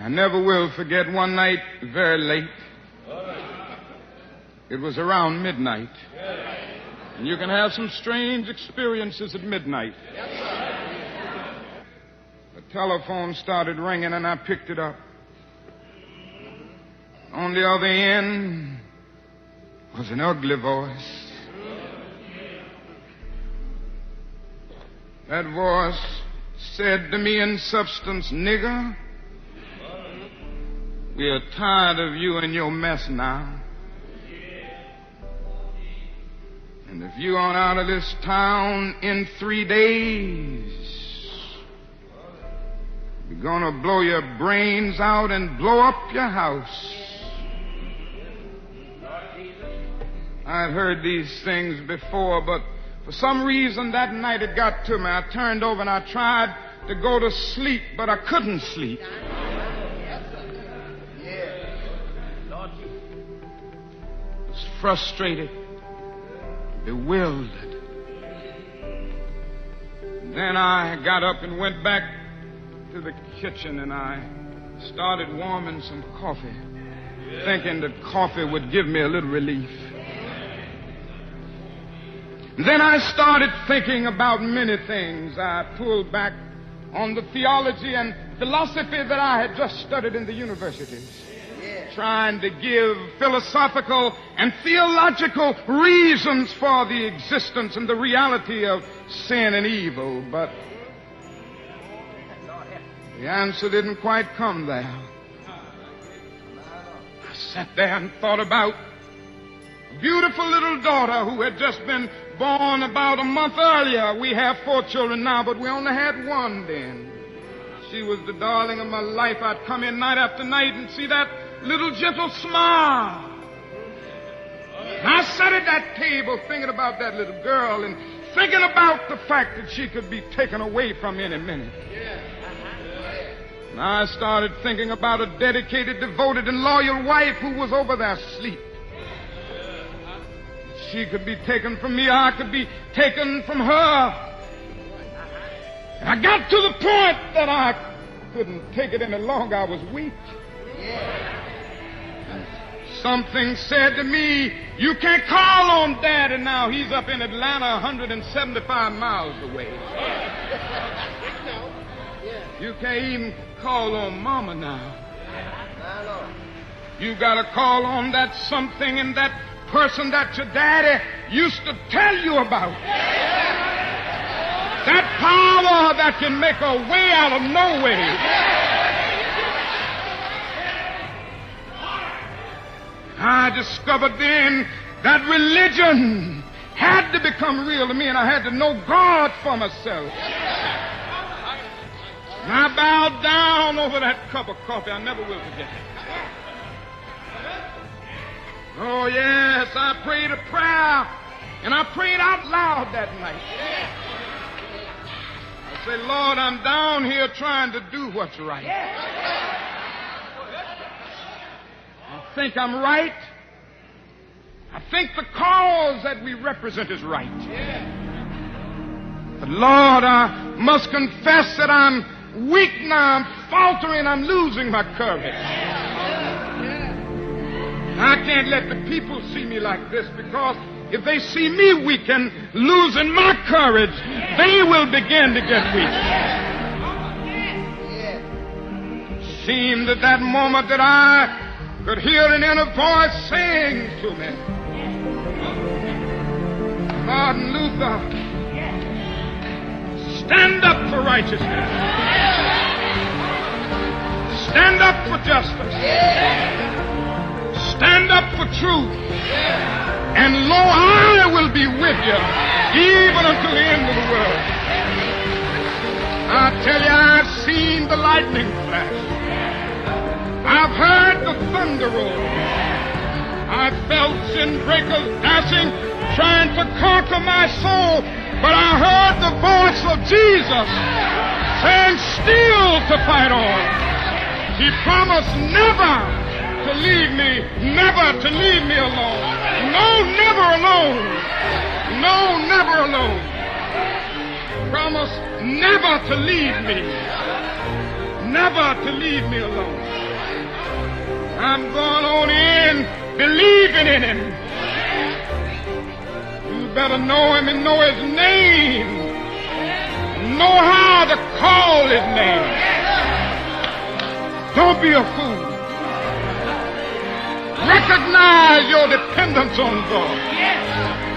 I never will forget one night very late. It was around midnight. And you can have some strange experiences at midnight. The telephone started ringing and I picked it up. On the other end was an ugly voice. That voice said to me in substance, "Nigger, we are tired of you and your mess now. And if you aren't out of this town in 3 days, we're gonna blow your brains out and blow up your house." I've heard these things before, but for some reason that night it got to me. I turned over and I tried to go to sleep, but I couldn't sleep. I was frustrated, bewildered. Then I got up and went back to the kitchen and I started warming some coffee, thinking that coffee would give me a little relief. Then I started thinking about many things. I pulled back on the theology and philosophy that I had just studied in the universities, trying to give philosophical and theological reasons for the existence and the reality of sin and evil. But the answer didn't quite come there. I sat there and thought about a beautiful little daughter who had just been born about a month earlier. We have 4 children now, but we only had one then. She was the darling of my life. I'd come in night after night and see that little gentle smile. And I sat at that table thinking about that little girl and thinking about the fact that she could be taken away from any minute. And I started thinking about a dedicated, devoted, and loyal wife who was over there asleep. She could be taken from me, I could be taken from her. And I got to the point that I couldn't take it any longer. I was weak. And something said to me, "You can't call on Daddy now. He's up in Atlanta 175 miles away. You can't even call on Mama now. You got to call on that something and that person that your daddy used to tell you about. That power that can make a way out of no way." I discovered then that religion had to become real to me, and I had to know God for myself. And I bowed down over that cup of coffee. I never will forget it. Oh, yes, I prayed a prayer, and I prayed out loud that night. I said, "Lord, I'm down here trying to do what's right. I think I'm right. I think the cause that we represent is right. But, Lord, I must confess that I'm weak now. I'm faltering. I'm losing my courage. I can't let the people see me like this, because if they see me weak and losing my courage, they will begin to get weak." It seemed at that moment that I could hear an inner voice saying to me, "Martin Luther, stand up for righteousness. Stand up for justice. Stand up for truth. And lo, I will be with you even unto the end of the world." I tell you, I've seen the lightning flash. I've heard the thunder roll. I've felt sin breakers dashing, trying to conquer my soul. But I heard the voice of Jesus saying still to fight on. He promised never to leave me, never to leave me alone. No, never alone. No, never alone. Promise never to leave me, never to leave me alone. I'm going on in believing in him. You better know him and know his name. Know how to call his name. Don't be a fool. Recognize your dependence on God.